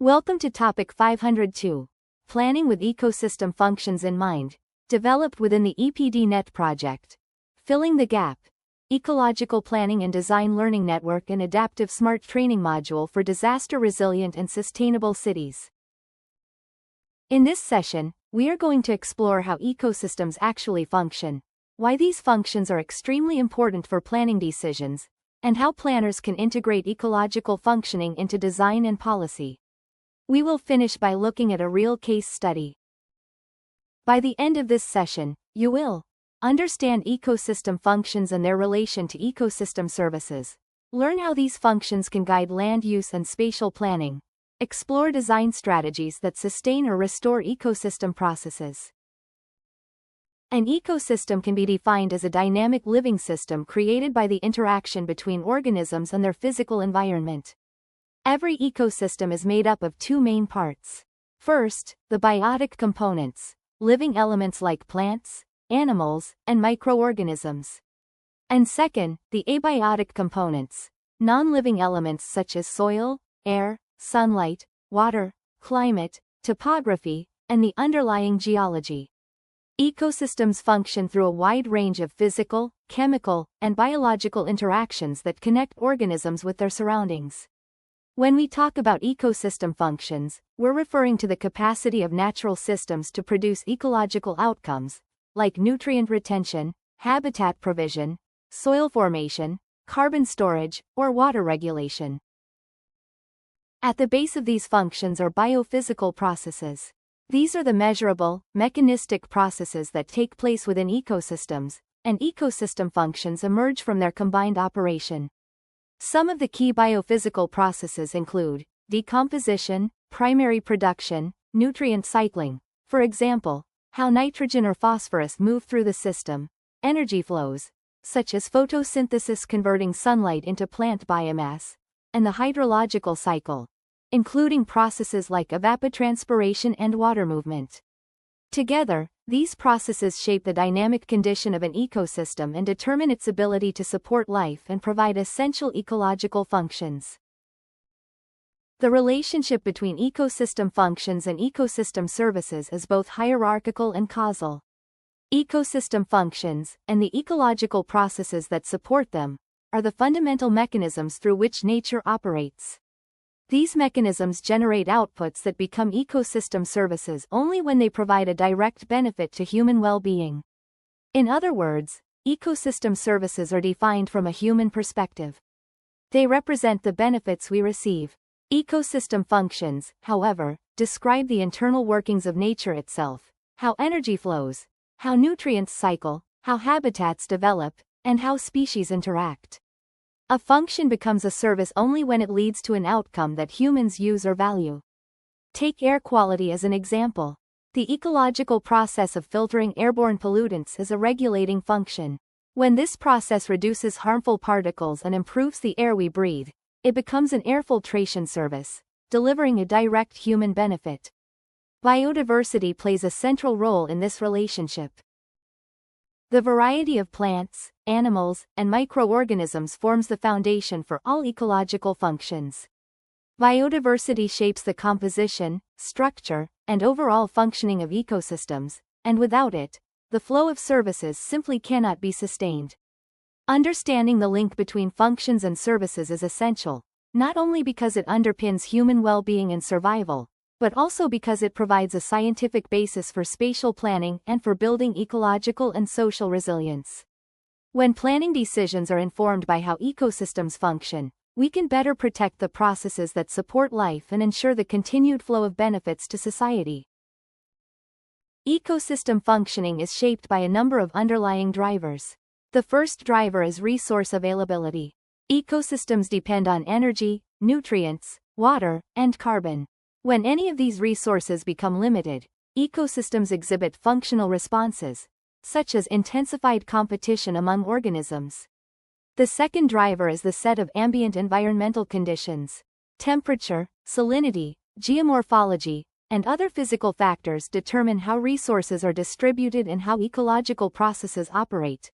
Welcome to Topic 502, Planning with Ecosystem Functions in Mind, developed within the EPD-Net project. Filling the Gap, Ecological Planning and Design Learning Network and Adaptive Smart Training Module for Disaster-Resilient and Sustainable Cities. In this session, we are going to explore how ecosystems actually function, why these functions are extremely important for planning decisions, and how planners can integrate ecological functioning into design and policy. We will finish by looking at a real case study. By the end of this session, you will understand ecosystem functions and their relation to ecosystem services, learn how these functions can guide land use and spatial planning, explore design strategies that sustain or restore ecosystem processes. An ecosystem can be defined as a dynamic living system created by the interaction between organisms and their physical environment. Every ecosystem is made up of two main parts. First, the biotic components, living elements like plants, animals, and microorganisms. And second, the abiotic components, non-living elements such as soil, air, sunlight, water, climate, topography, and the underlying geology. Ecosystems function through a wide range of physical, chemical, and biological interactions that connect organisms with their surroundings. When we talk about ecosystem functions, we're referring to the capacity of natural systems to produce ecological outcomes, like nutrient retention, habitat provision, soil formation, carbon storage, or water regulation. At the base of these functions are biophysical processes. These are the measurable, mechanistic processes that take place within ecosystems, and ecosystem functions emerge from their combined operation. Some of the key biophysical processes include decomposition, primary production, nutrient cycling, for example, how nitrogen or phosphorus move through the system, energy flows, such as photosynthesis converting sunlight into plant biomass, and the hydrological cycle, including processes like evapotranspiration and water movement. Together, these processes shape the dynamic condition of an ecosystem and determine its ability to support life and provide essential ecological functions. The relationship between ecosystem functions and ecosystem services is both hierarchical and causal. Ecosystem functions, and the ecological processes that support them, are the fundamental mechanisms through which nature operates. These mechanisms generate outputs that become ecosystem services only when they provide a direct benefit to human well-being. In other words, ecosystem services are defined from a human perspective. They represent the benefits we receive. Ecosystem functions, however, describe the internal workings of nature itself, how energy flows, how nutrients cycle, how habitats develop, and how species interact. A function becomes a service only when it leads to an outcome that humans use or value. Take air quality as an example. The ecological process of filtering airborne pollutants is a regulating function. When this process reduces harmful particles and improves the air we breathe, it becomes an air filtration service, delivering a direct human benefit. Biodiversity plays a central role in this relationship. The variety of plants, animals, and microorganisms forms the foundation for all ecological functions. Biodiversity shapes the composition, structure, and overall functioning of ecosystems, and without it, the flow of services simply cannot be sustained. Understanding the link between functions and services is essential, not only because it underpins human well-being and survival, but also because it provides a scientific basis for spatial planning and for building ecological and social resilience. When planning decisions are informed by how ecosystems function, we can better protect the processes that support life and ensure the continued flow of benefits to society. Ecosystem functioning is shaped by a number of underlying drivers. The first driver is resource availability. Ecosystems depend on energy, nutrients, water, and carbon. When any of these resources become limited, ecosystems exhibit functional responses, such as intensified competition among organisms. The second driver is the set of ambient environmental conditions. Temperature, salinity, geomorphology, and other physical factors determine how resources are distributed and how ecological processes operate.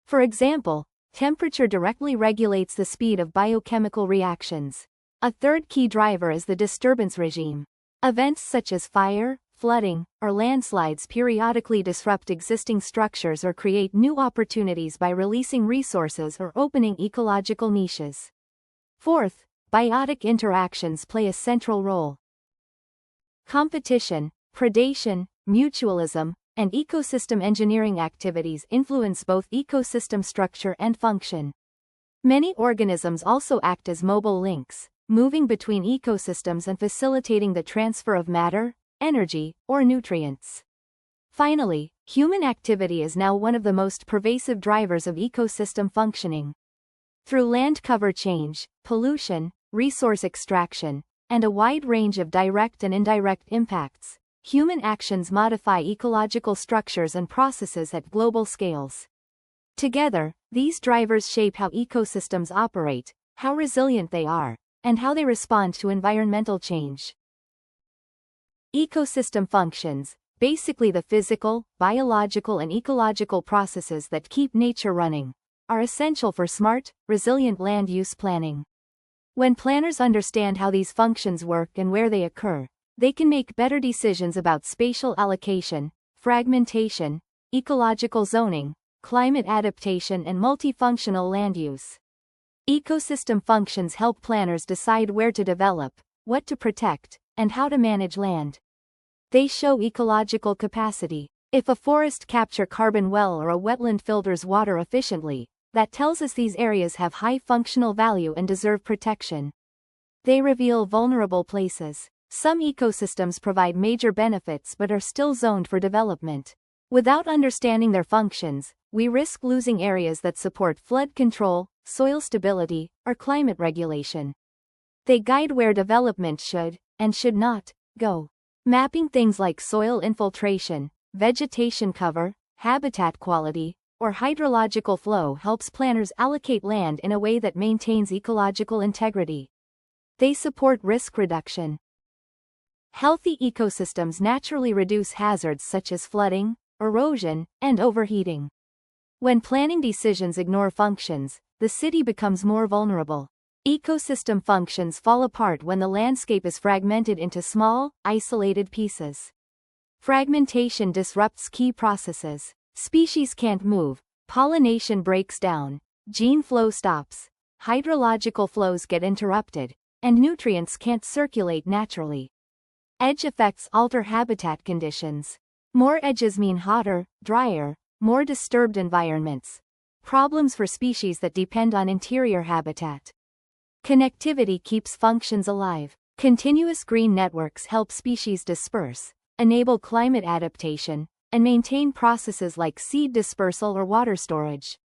For example, temperature directly regulates the speed of biochemical reactions. A third key driver is the disturbance regime. Events such as fire, flooding, or landslides periodically disrupt existing structures or create new opportunities by releasing resources or opening ecological niches. Fourth, biotic interactions play a central role. Competition, predation, mutualism, and ecosystem engineering activities influence both ecosystem structure and function. Many organisms also act as mobile links, moving between ecosystems and facilitating the transfer of matter, energy, or nutrients. Finally, human activity is now one of the most pervasive drivers of ecosystem functioning. Through land cover change, pollution, resource extraction, and a wide range of direct and indirect impacts, human actions modify ecological structures and processes at global scales. Together, these drivers shape how ecosystems operate, how resilient they are, and how they respond to environmental change. Ecosystem functions, basically the physical, biological and ecological processes that keep nature running, are essential for smart, resilient land use planning. When planners understand how these functions work and where they occur, they can make better decisions about spatial allocation, fragmentation, ecological zoning, climate adaptation and multifunctional land use. Ecosystem functions help planners decide where to develop, what to protect, and how to manage land. They show ecological capacity. If a forest captures carbon well or a wetland filters water efficiently, that tells us these areas have high functional value and deserve protection. They reveal vulnerable places. Some ecosystems provide major benefits but are still zoned for development. Without understanding their functions, we risk losing areas that support flood control, soil stability, or climate regulation. They guide where development should, and should not, go. Mapping things like soil infiltration, vegetation cover, habitat quality, or hydrological flow helps planners allocate land in a way that maintains ecological integrity. They support risk reduction. Healthy ecosystems naturally reduce hazards such as flooding, erosion, and overheating. When planning decisions ignore functions, the city becomes more vulnerable. Ecosystem functions fall apart when the landscape is fragmented into small, isolated pieces. Fragmentation disrupts key processes. Species can't move, pollination breaks down, gene flow stops, hydrological flows get interrupted, and nutrients can't circulate naturally. Edge effects alter habitat conditions. More edges mean hotter, drier, more disturbed environments. Problems for species that depend on interior habitat. Connectivity keeps functions alive. Continuous green networks help species disperse, enable climate adaptation, and maintain processes like seed dispersal or water storage.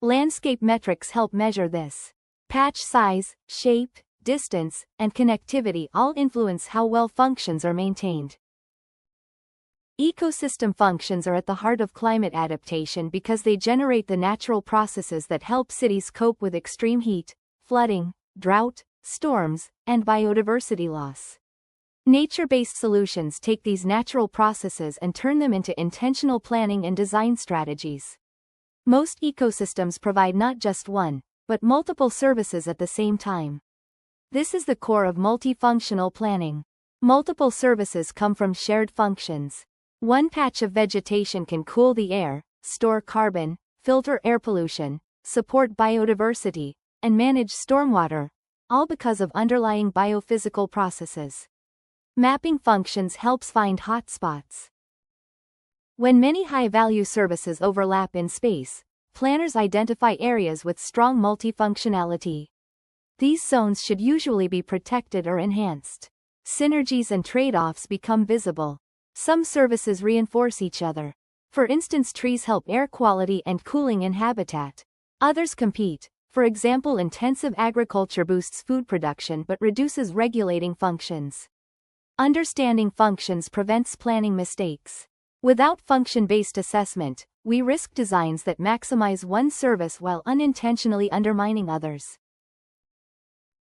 Landscape metrics help measure this. Patch size, shape, distance, and connectivity all influence how well functions are maintained. Ecosystem functions are at the heart of climate adaptation because they generate the natural processes that help cities cope with extreme heat, flooding, drought, storms, and biodiversity loss. Nature-based solutions take these natural processes and turn them into intentional planning and design strategies. Most ecosystems provide not just one, but multiple services at the same time. This is the core of multifunctional planning. Multiple services come from shared functions. One patch of vegetation can cool the air, store carbon, filter air pollution, support biodiversity, and manage stormwater, all because of underlying biophysical processes. Mapping functions helps find hotspots. When many high-value services overlap in space, planners identify areas with strong multifunctionality. These zones should usually be protected or enhanced. Synergies and trade-offs become visible. Some services reinforce each other. For instance, trees help air quality and cooling in habitat. Others compete. For example, intensive agriculture boosts food production but reduces regulating functions. Understanding functions prevents planning mistakes. Without function-based assessment, we risk designs that maximize one service while unintentionally undermining others.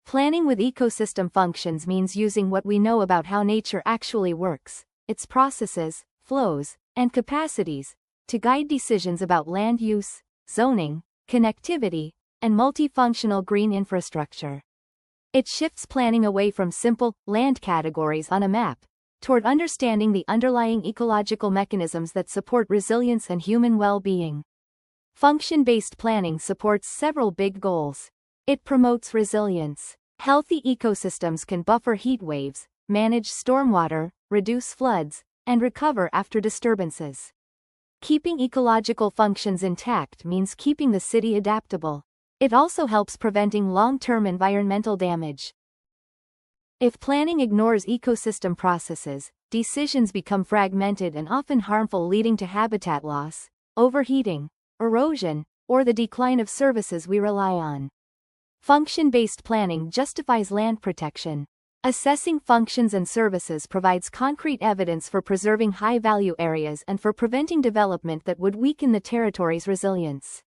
Planning with ecosystem functions means using what we know about how nature actually works, its processes, flows, and capacities, to guide decisions about land use, zoning, connectivity, and multifunctional green infrastructure. It shifts planning away from simple, land categories on a map, toward understanding the underlying ecological mechanisms that support resilience and human well-being. Function-based planning supports several big goals. It promotes resilience. Healthy ecosystems can buffer heat waves, manage stormwater, reduce floods, and recover after disturbances. Keeping ecological functions intact means keeping the city adaptable. It also helps preventing long-term environmental damage. If planning ignores ecosystem processes, decisions become fragmented and often harmful, leading to habitat loss, overheating, erosion, or the decline of services we rely on. Function-based planning justifies land protection. Assessing functions and services provides concrete evidence for preserving high-value areas and for preventing development that would weaken the territory's resilience.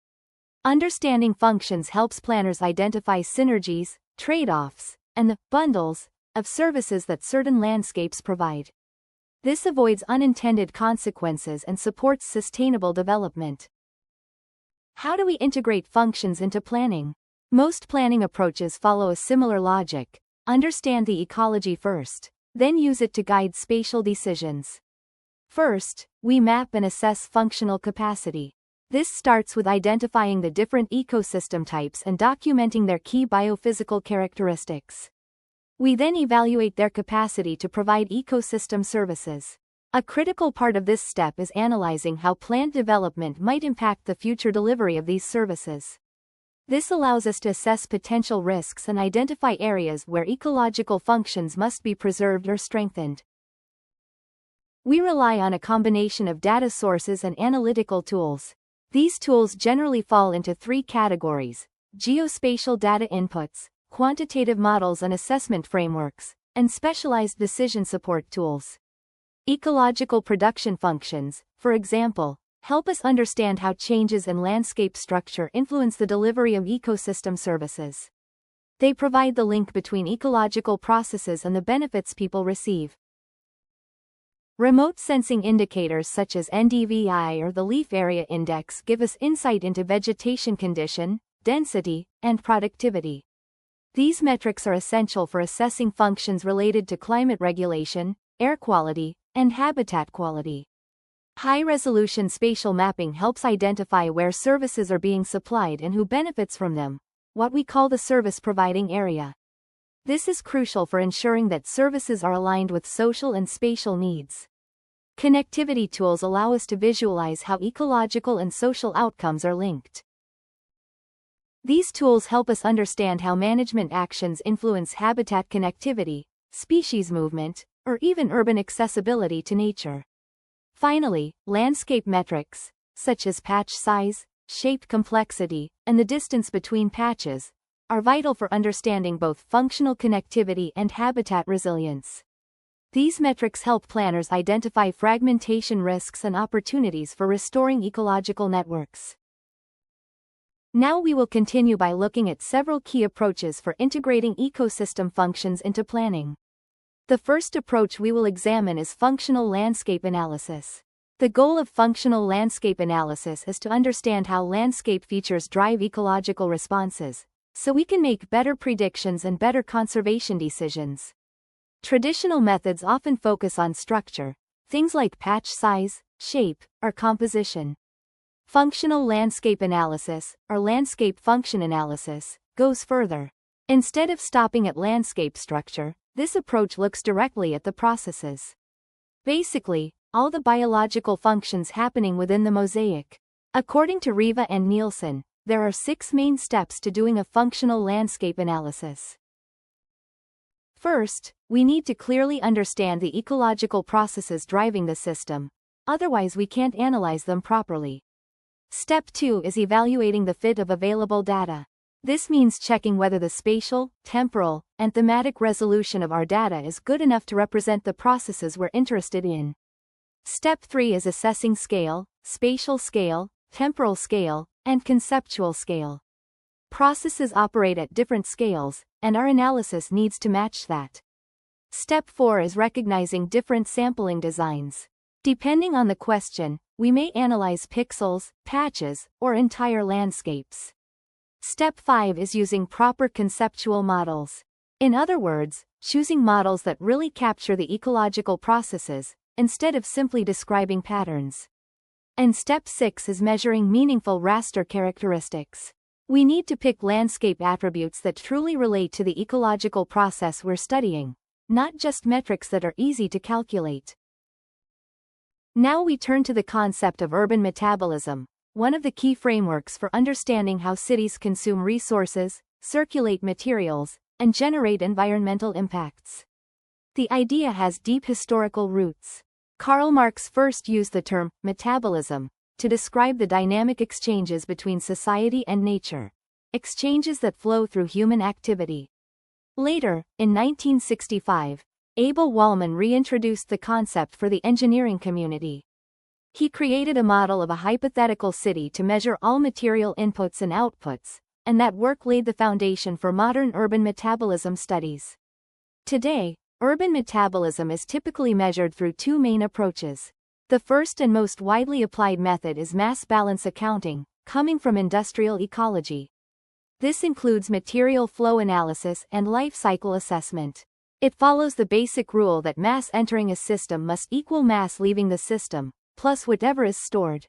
Understanding functions helps planners identify synergies, trade-offs, and the bundles of services that certain landscapes provide. This avoids unintended consequences and supports sustainable development. How do we integrate functions into planning? Most planning approaches follow a similar logic. Understand the ecology first, then use it to guide spatial decisions. First, we map and assess functional capacity. This starts with identifying the different ecosystem types and documenting their key biophysical characteristics. We then evaluate their capacity to provide ecosystem services. A critical part of this step is analyzing how plant development might impact the future delivery of these services. This allows us to assess potential risks and identify areas where ecological functions must be preserved or strengthened. We rely on a combination of data sources and analytical tools. These tools generally fall into three categories: geospatial data inputs, quantitative models and assessment frameworks, and specialized decision support tools. Ecological production functions, for example, help us understand how changes in landscape structure influence the delivery of ecosystem services. They provide the link between ecological processes and the benefits people receive. Remote sensing indicators such as NDVI or the Leaf Area Index give us insight into vegetation condition, density, and productivity. These metrics are essential for assessing functions related to climate regulation, air quality, and habitat quality. High-resolution spatial mapping helps identify where services are being supplied and who benefits from them, what we call the service providing area. This is crucial for ensuring that services are aligned with social and spatial needs. Connectivity tools allow us to visualize how ecological and social outcomes are linked. These tools help us understand how management actions influence habitat connectivity, species movement, or even urban accessibility to nature. Finally, landscape metrics, such as patch size, shape complexity, and the distance between patches, are vital for understanding both functional connectivity and habitat resilience. These metrics help planners identify fragmentation risks and opportunities for restoring ecological networks. Now we will continue by looking at several key approaches for integrating ecosystem functions into planning. The first approach we will examine is functional landscape analysis. The goal of functional landscape analysis is to understand how landscape features drive ecological responses, so we can make better predictions and better conservation decisions. Traditional methods often focus on structure, things like patch size, shape, or composition. Functional landscape analysis, or landscape function analysis, goes further. Instead of stopping at landscape structure, this approach looks directly at the processes. Basically, all the biological functions happening within the mosaic. According to Riva and Nielsen, there are 6 main steps to doing a functional landscape analysis. First, we need to clearly understand the ecological processes driving the system, otherwise we can't analyze them properly. Step 2 is evaluating the fit of available data. This means checking whether the spatial, temporal, and thematic resolution of our data is good enough to represent the processes we're interested in. Step 3 is assessing scale, spatial scale, temporal scale, and conceptual scale. Processes operate at different scales, and our analysis needs to match that. Step 4 is recognizing different sampling designs. Depending on the question, we may analyze pixels, patches, or entire landscapes. Step 5 is using proper conceptual models. In other words, choosing models that really capture the ecological processes, instead of simply describing patterns. And step 6 is measuring meaningful raster characteristics. We need to pick landscape attributes that truly relate to the ecological process we're studying, not just metrics that are easy to calculate. Now we turn to the concept of urban metabolism, one of the key frameworks for understanding how cities consume resources, circulate materials, and generate environmental impacts. The idea has deep historical roots. Karl Marx first used the term metabolism to describe the dynamic exchanges between society and nature, exchanges that flow through human activity. Later, in 1965, Abel Wallman reintroduced the concept for the engineering community. He created a model of a hypothetical city to measure all material inputs and outputs, and that work laid the foundation for modern urban metabolism studies. Today, urban metabolism is typically measured through two main approaches. The first and most widely applied method is mass balance accounting, coming from industrial ecology. This includes material flow analysis and life cycle assessment. It follows the basic rule that mass entering a system must equal mass leaving the system, plus whatever is stored.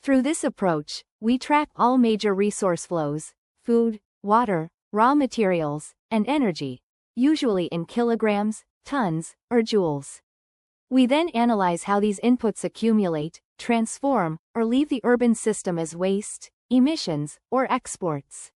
Through this approach, we track all major resource flows: food, water, raw materials, and energy, usually in kilograms, tons, or joules. We then analyze how these inputs accumulate, transform, or leave the urban system as waste, emissions, or exports.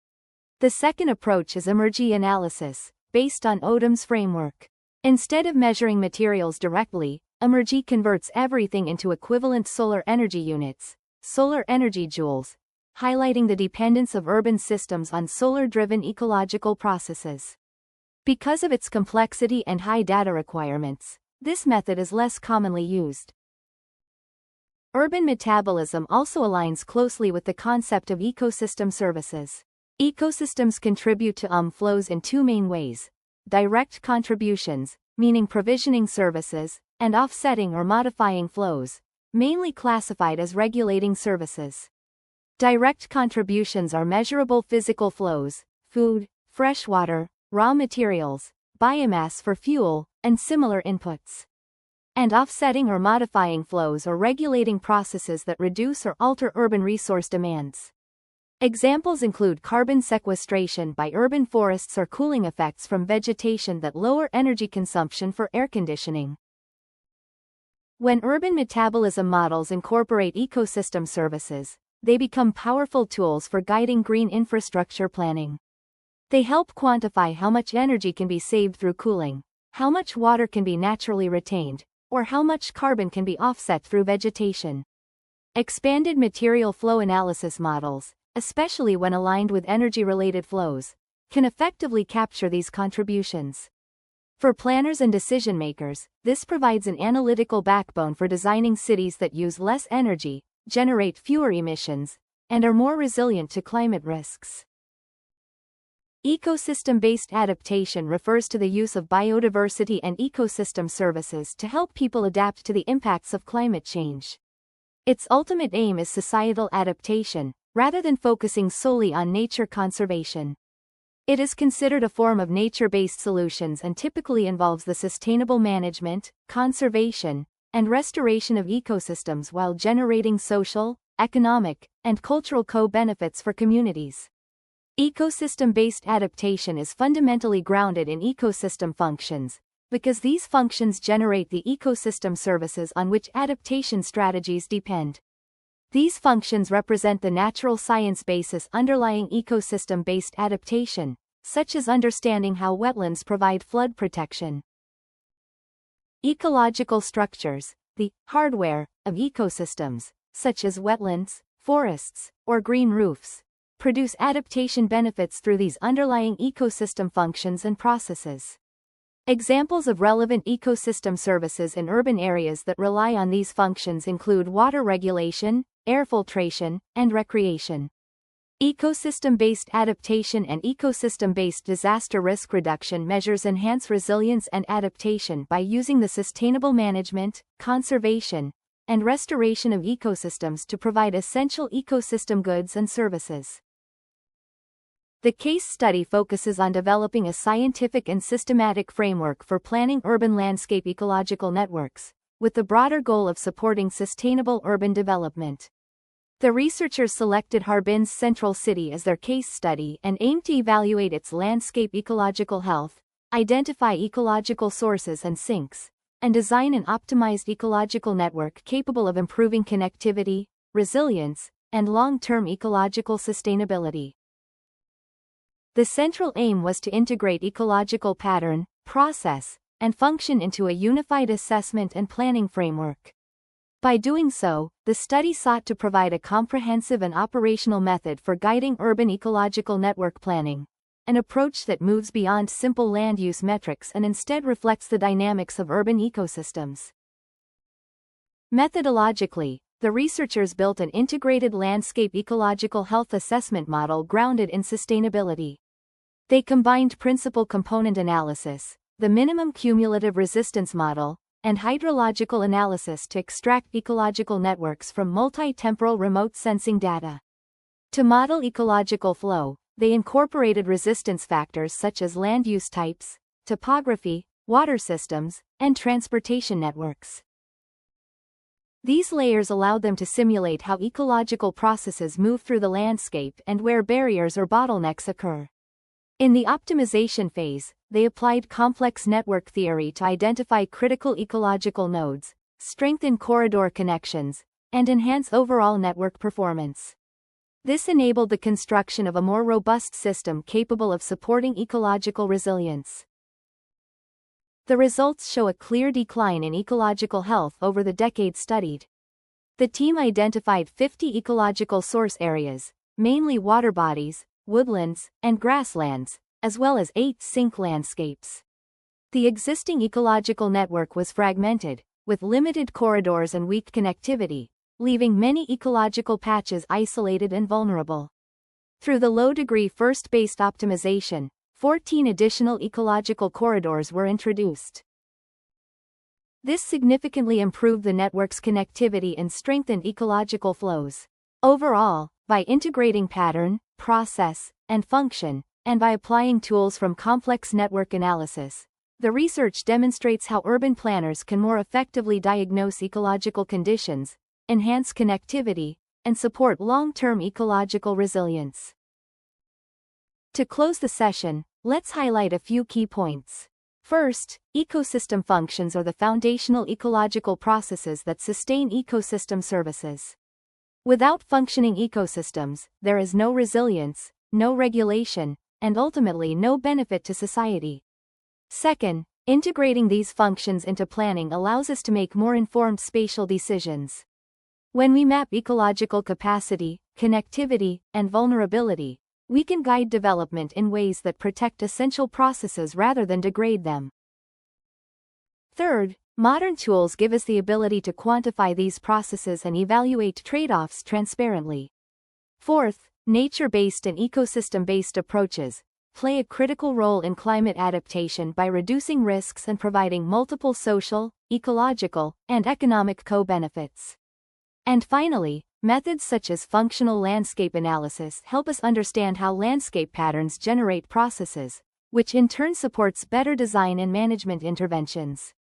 The second approach is emergy analysis, based on Odom's framework. Instead of measuring materials directly, emergy converts everything into equivalent solar energy units, solar energy joules, highlighting the dependence of urban systems on solar-driven ecological processes. Because of its complexity and high data requirements, this method is less commonly used. Urban metabolism also aligns closely with the concept of ecosystem services. Ecosystems contribute to flows in two main ways: direct contributions, meaning provisioning services, and offsetting or modifying flows, mainly classified as regulating services. Direct contributions are measurable physical flows: food, fresh water, raw materials, biomass for fuel, and similar inputs. And offsetting or modifying flows are regulating processes that reduce or alter urban resource demands. Examples include carbon sequestration by urban forests or cooling effects from vegetation that lower energy consumption for air conditioning. When urban metabolism models incorporate ecosystem services, they become powerful tools for guiding green infrastructure planning. They help quantify how much energy can be saved through cooling, how much water can be naturally retained, or how much carbon can be offset through vegetation. Expanded material flow analysis models, especially when aligned with energy-related flows, can effectively capture these contributions. For planners and decision-makers, this provides an analytical backbone for designing cities that use less energy, generate fewer emissions, and are more resilient to climate risks. Ecosystem-based adaptation refers to the use of biodiversity and ecosystem services to help people adapt to the impacts of climate change. Its ultimate aim is societal adaptation, rather than focusing solely on nature conservation. It is considered a form of nature-based solutions and typically involves the sustainable management, conservation, and restoration of ecosystems while generating social, economic, and cultural co-benefits for communities. Ecosystem-based adaptation is fundamentally grounded in ecosystem functions, because these functions generate the ecosystem services on which adaptation strategies depend. These functions represent the natural science basis underlying ecosystem-based adaptation, such as understanding how wetlands provide flood protection. Ecological structures, the hardware of ecosystems, such as wetlands, forests, or green roofs, produce adaptation benefits through these underlying ecosystem functions and processes. Examples of relevant ecosystem services in urban areas that rely on these functions include water regulation, air filtration, and recreation. Ecosystem-based adaptation and ecosystem-based disaster risk reduction measures enhance resilience and adaptation by using the sustainable management, conservation, and restoration of ecosystems to provide essential ecosystem goods and services. The case study focuses on developing a scientific and systematic framework for planning urban landscape ecological networks, with the broader goal of supporting sustainable urban development. The researchers selected Harbin's central city as their case study and aimed to evaluate its landscape ecological health, identify ecological sources and sinks, and design an optimized ecological network capable of improving connectivity, resilience, and long-term ecological sustainability. The central aim was to integrate ecological pattern, process, and function into a unified assessment and planning framework. By doing so, the study sought to provide a comprehensive and operational method for guiding urban ecological network planning, an approach that moves beyond simple land use metrics and instead reflects the dynamics of urban ecosystems. Methodologically, the researchers built an integrated landscape ecological health assessment model grounded in sustainability. They combined principal component analysis, the minimum cumulative resistance model, and hydrological analysis to extract ecological networks from multi-temporal remote sensing data. To model ecological flow, they incorporated resistance factors such as land use types, topography, water systems, and transportation networks. These layers allowed them to simulate how ecological processes move through the landscape and where barriers or bottlenecks occur. In the optimization phase, they applied complex network theory to identify critical ecological nodes, strengthen corridor connections, and enhance overall network performance. This enabled the construction of a more robust system capable of supporting ecological resilience. The results show a clear decline in ecological health over the decade studied. The team identified 50 ecological source areas, mainly water bodies, woodlands, and grasslands, as well as 8 sink landscapes. The existing ecological network was fragmented, with limited corridors and weak connectivity, leaving many ecological patches isolated and vulnerable. Through the low-degree first-based optimization, 14 additional ecological corridors were introduced. This significantly improved the network's connectivity and strengthened ecological flows. Overall, by integrating pattern, process, and function, and by applying tools from complex network analysis, the research demonstrates how urban planners can more effectively diagnose ecological conditions, enhance connectivity, and support long-term ecological resilience. To close the session, let's highlight a few key points. First, ecosystem functions are the foundational ecological processes that sustain ecosystem services. Without functioning ecosystems, there is no resilience, no regulation, and ultimately no benefit to society. Second, integrating these functions into planning allows us to make more informed spatial decisions. When we map ecological capacity, connectivity, and vulnerability, we can guide development in ways that protect essential processes rather than degrade them. Third, modern tools give us the ability to quantify these processes and evaluate trade-offs transparently. Fourth, nature-based and ecosystem-based approaches play a critical role in climate adaptation by reducing risks and providing multiple social, ecological, and economic co-benefits. And finally, methods such as functional landscape analysis help us understand how landscape patterns generate processes, which in turn supports better design and management interventions.